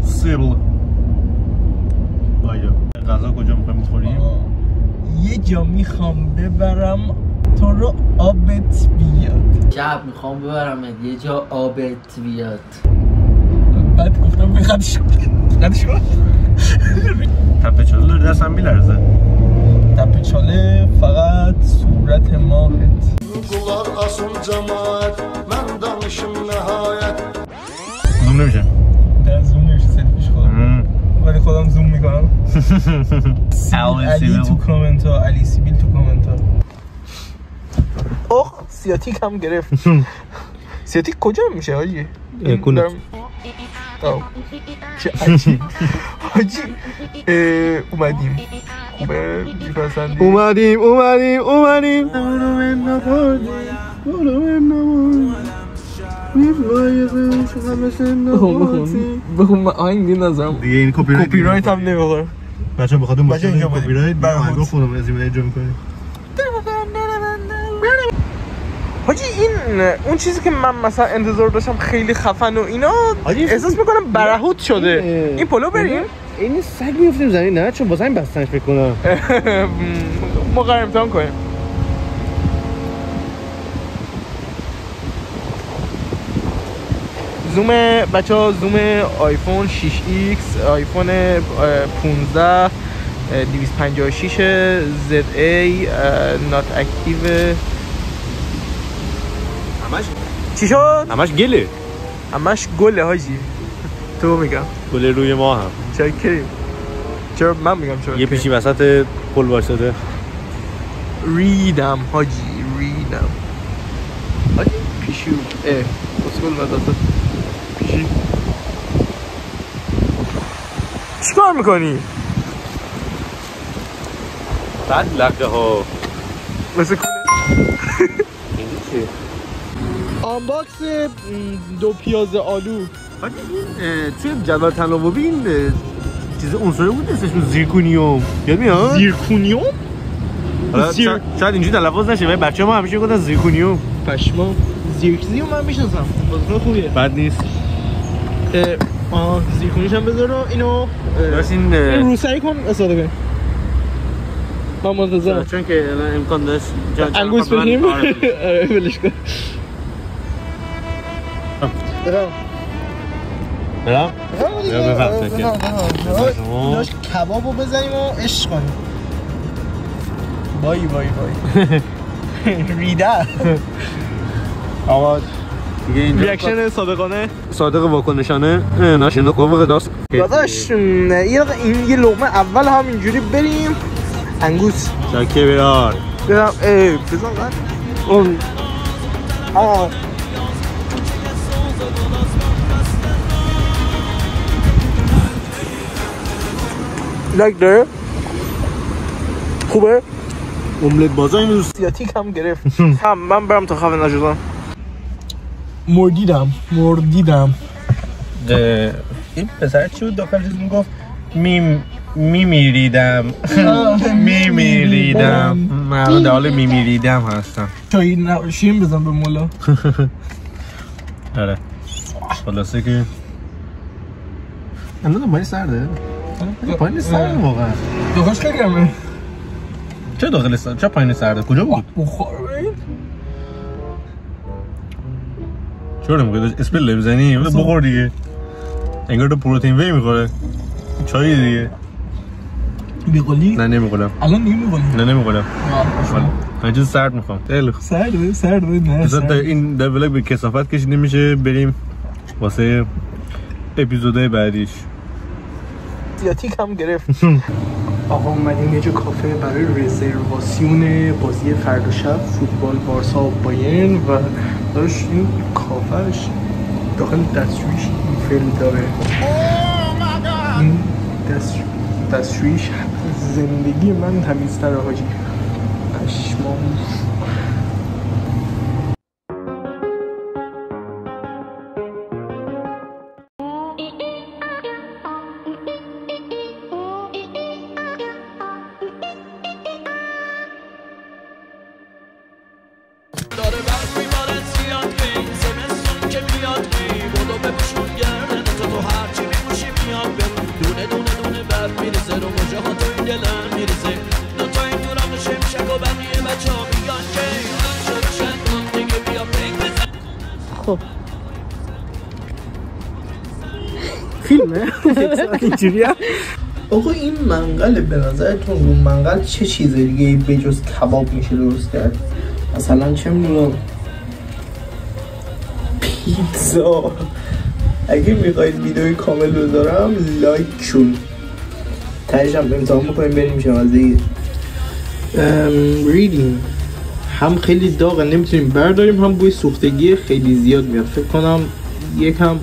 سیل بایا غذا کجا میخوایم بخوریم؟ یه جا میخوام ببرم تو رو آبت بیاد. شب میخوام ببرم یه جا آبت بیاد. بعد گفتم بخدش کن تپه چاله داره دستم میلرزه. تپه چاله فقط صورت ماهت. Kullar asıl cemaat ben danışım nihayet. زوم نمیشه. نه زوم نمیشه سلفیش خودم. ولی خودم زوم میکنم. علی تو کامنت ها، علی سیبیل تو کامنت ها. اوه سیاتیک هم گرفت. سیاتیک کجا میشه حاجی؟ کنه. چه عجیب حاجی. اومدیم خوبه میپسندی؟ اومدیم بخون من آهنگ دی نظرم دیگه این کپی رایت هم نمیخوره. بچه بخواد اون باشه اینجا کپی رایت برامون بخونم از این اجرا میکنیم. حاجی این اون چیزی که من مثلا انتظار داشتم خیلی خفن و اینا احساس میکنم برهوت شده. این پلو بریم؟ این سگ میفتیم زمین نه چون واسه این بستنش فکر کنم. ما قرار امتحان کنیم. زوم بچه ها زوم آیفون 6X آیفون 15 256 ZA نات اکتیو. همش چی شد؟ همش گله. همش گله حاجی. تو میگم گله روی ما هم چرا کریم؟ چرا من میگم چرا یه پیشی وسط پل واسطه ریدم حاجی ریدم حاجی پیشو اسکول وسط پیشی چی کار میکنی؟ بعد لقه ها مثل کنه این چیه؟ آنباکس دو پیاز آلو. حاجی توی جدول تناوبی این چیز عنصری بود اسمش زیرکونیوم یاد میاد؟ زیرکونیوم؟ شاید اینجوری تلفظ نشه ولی بچه‌ها ما همیشه میگفتن زیرکونیوم. پشما زیرکونیوم من میشناسم بازیکن خوبیه. بد نیست. زیرکونیش هم بذار اینو این روسری کن استفاده کن. من منتظرم چون که امکان داشت انگوش بگیم. ولش کن. برم؟ داشت کبابو بزنیم و عشق کنیم. بای ریده آقا دیگه اینجا ریاکشن صادقانه صادق واکنشانه ناشنده قوه داست داداش. این یه لقمه اول هم اینجوری بریم. انگوس چکه بیار برم بزن قد اون لایک داره خوبه؟ املت بازا این روز سیاتیک هم گرفت. من برم تا خفه نشدم. مردیدم این پسر چی بود داخل چیز میگفت میمیریدم من در حال میمیریدم هستم. شیرین بزن به مولا. آره خلاصه که الان پایین سرده؟ پایین سرده واقعا داخلش خیلی گرمه. چه داخل سرده؟ چه پایین سرده؟ کجا بود؟ بخار ببین چرا نمیگه اسپل نمیزنی؟ بخور دیگه انگار تو پروتئین وی میخوره چایی دیگه بیقلی؟ نه نمیخورم الان نمیخوری؟ نه نمیخورم من چیز سرد میخوام خیلی خوب سرده نه سرد. این در ولاگ به کثافت کشیده میشه. بریم واسه اپیزودهای بعدیش. سیاتیک هم گرفت. آقا اومدیم یه جا کافه برای رزرواسیون بازی فردا شب فوتبال بارسا و بایرن و داشت این کافهش داخل دستشویش ایفل داره. این دستشویش زندگی من تمیزتره حاجی. پشمام. داره برف میباره زیاد به این زمستون که بیاد بی بودو بپوشون گردن تو خب فیلمه اینجوریه. آقا این منقل به نظرتون رو منقل چه چیز دیگه به جز کباب میشه درست کرد؟ مثلا چه میدونم پیتزا. اگه میخواید ویدیوی کامل بذارم لایک شون تایش هم امتحان بکنیم بریم شمازه ریدیم. هم خیلی داغه نمیتونیم برداریم، هم بوی سوختگی خیلی زیاد میاد. فکر کنم یکم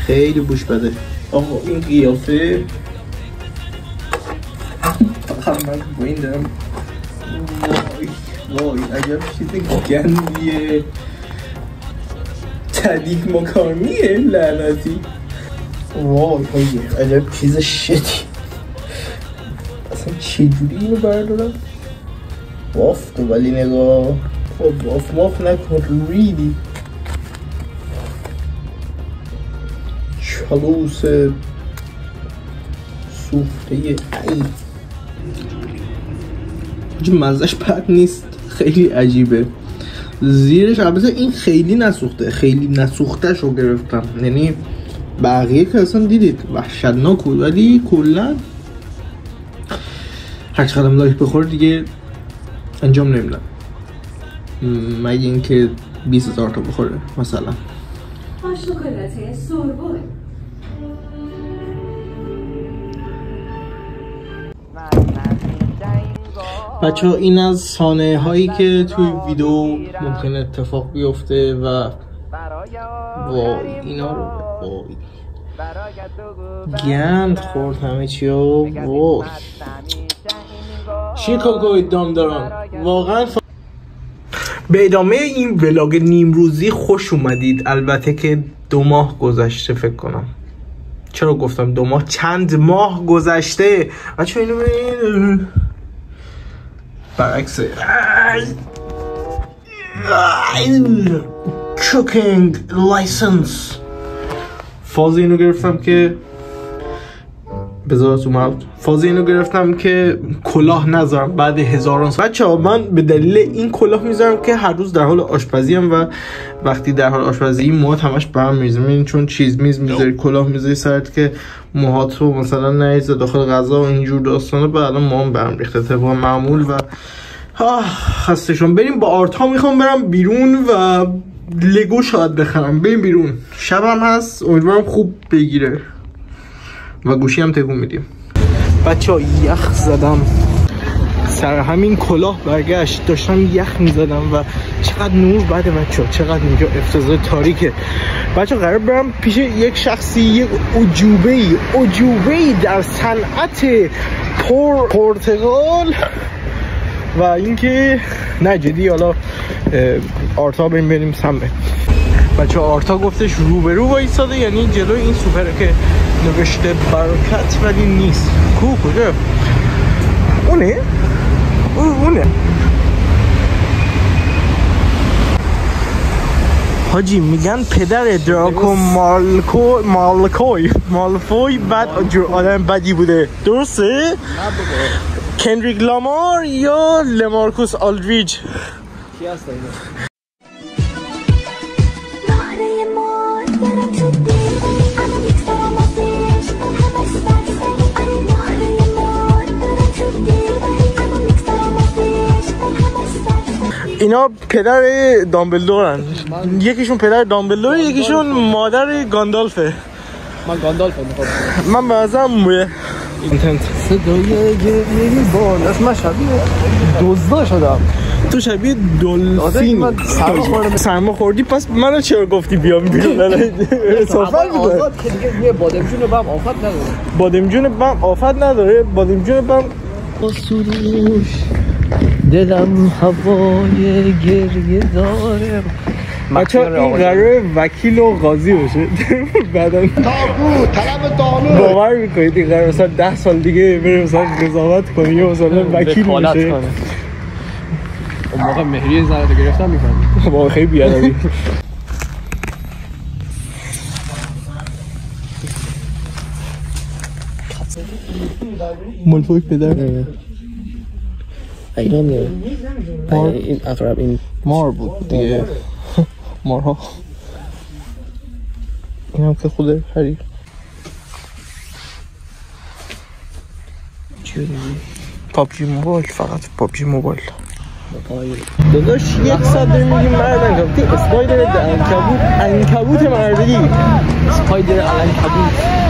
خیلی بوش بده. آقا این قیافه فقط من با این دارم وای عجب چیز گندیه. تدیک مکانیه لعنتی. وای عجب چیز شدی. اصلا چجوری اینو بردارم؟ وافت ولی نگاه واف نکن ریدی. چالوس سوخته ای مزهش بد نیست، خیلی عجیبه. زیرش البته این خیلی نسوخته، خیلی نسوختهش رو گرفتم، یعنی بقیه که اصلا دیدید وحشتناک بود، ولی کلا هر چقدر لایک بخوره دیگه انجام نمیدم، مگه اینکه 20,000 تا بخوره مثلا. با شکلات سوربن بچه ها این از صحنه هایی که توی ویدیو ممکن اتفاق بیفته و وای اینا رو وای گند خورد همه چی ها. وای شیکاگوی دام دارم واقعا. به ادامه این ولاگ نیمروزی خوش اومدید. البته که 2 ماه گذشته فکر کنم. چرا گفتم 2 ماه؟ چند ماه گذشته بچه اینو ببین برعکس کوکینگ لایسنس. فاز اینو گرفتم که بذار تو فاز اینو گرفتم که کلاه نذارم بعد هزاران سال. بچه‌ها من به دلیل این کلاه میذارم که هر روز در حال آشپزی ام و وقتی در حال آشپزی موهات همش برم میریزه. این چون چیز میذاری کلاه میذاری سرت که موهاتو مثلا نریزه داخل غذا و اینجور داستانه. بعد الان موهام برم ریخته طبق معمول و خسته شدم. بریم با آرتا میخوام برم بیرون و لگو شاید بخرم. بریم بیرون، شبم هست، امیدوارم خوب بگیره و گوشی هم تکون میدیم. بچه‌ها یخ زدم سر همین کلاه برگشت، داشتم یخ میزدم و چقدر نور بده بچه‌ها، چقدر اینجا افتضاح تاریکه. بچه‌ها قرار برم پیش یک شخصی، یک عجوبه‌ای در صنعت پرتغال و اینکه نه جدی حالا آرتا بریم سمه. بچه آرتا گفتش روبرو وایساده، یعنی جلوی این سوپره که نوشته برکت ولی نیست. کجا؟ اونه؟ حاجی میگن پدر دراکو مالفوی بعد آدم بدی بوده، درسته؟ کندریک لامار یا لمارکوس آلدریج؟ کی هست اینا؟ اینا پدر دامبلدورن، یکیشون پدر دامبلدور، یکیشون مادر گاندالفه. من گاندالفه میخوام. من بازم مویه اینتنت صدای گریه بالاست. من شبیه دزدا شدم. تو شبیه دلفین. سرما خوردی پس منو چرا گفتی بیام بیرون؟ سفر آزاد که دیگه بادمجون بم آفت نداره. بادمجون بم سروش دلم هوای گریه داره. بچه این قراره وکیل و قاضی بشه بعدا تابو طلب دانو. باور میکنید این قراره مثلا 10 سال دیگه بره مثلا قضاوت کنه یا مثلا وکیل بشه؟ اون موقع مهریه زنده گرفتم میفهمی. واقعا خیلی بیادبی. مالفوی پدر ایرانیه. این اقرب این مار بود دیگه. مارها این هم که خود حریر پابجی موبایل فقط پابجی موبایل داداش 1 ساعت داریم میگیم مرد انکبوتی اسپایدر عنکبوت مردی اسپایدر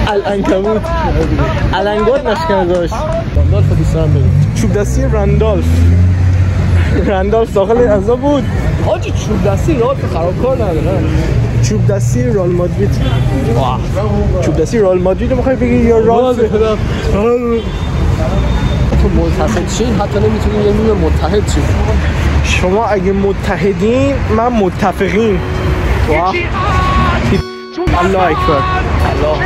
العنکبوت الانگات نشکنه داشت راندالف دوست دارم بریم. چوب دستی رندالف داخل ازا بود حاجی چوب دستی رالف خرابکار نداره. چوب دستی رئال مادرید چوب دستی رئال مادرید میخوای بگی یا رالف تو متحد شین حتی نمیتونی یه نیم متحد شین. شما اگه متحدین من متفقین. الله اکبر الله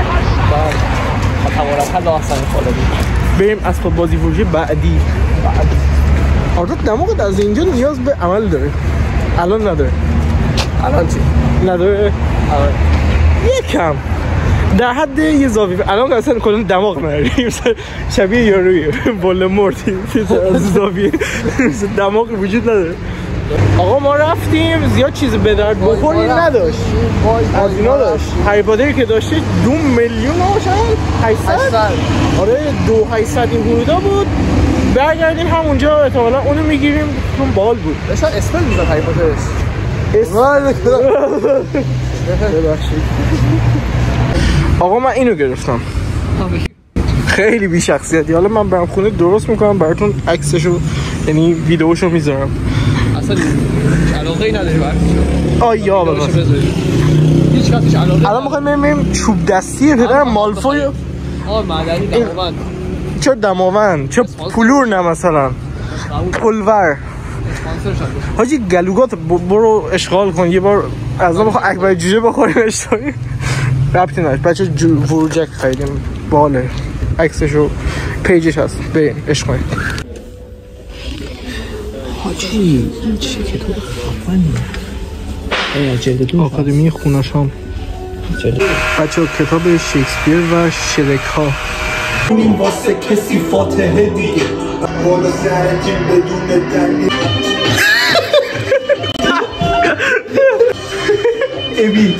تبارک الله احسن الخالقین. بریم اسباب بازی فروشی بعدی. آره دماغت از اینجا نیاز به عمل داره. الان نداره. الان چی؟ نداره. یکم در حد یه زاویه. الان اصلا کلا دماغ نداری. شبیه یارویی ولدمورت از زاویه دماغ وجود نداره. آقا ما رفتیم زیاد چیز به درد بخوری نداشت. از اینا داشت. هری پاتری که داشته 2 میلیون شد 800. آره 2800 این حدودا بود. برگردیم همونجا احتمالاً اونو میگیریم چون بال بود. داشتن اسپل میزد هری پاترش. ببخشید. آقا من اینو گرفتم. خیلی بی شخصیتی. حالا من برام خونه درست میکنم براتون عکسشو یعنی ویدیوشو میذارم. اصلا علاقه‌ای نداری براتون. آیا بابا. هیچ کاتش علاقه. الان میخوایم بریم چوب دستی پدر مالفوی. آقا معدنی دماوند. چه دماوند؟ چه پلور نه مثلا. پلور. حاجی گلوگات برو اشغال کن یه بار از اون بخواه اکبر جوجه بخوریم اشتایی ربطی نداشت بچه وروجک خیلیم باله عکسش و پیجش هست بریم عشق کنیم. حاجی این چه کتاب خفنیه آکادمی خوناشام بچه کتاب شکسپیر و شرک ها این واسه کسی فاتحه دیگه بالا سرجیم بدون دلیل ابی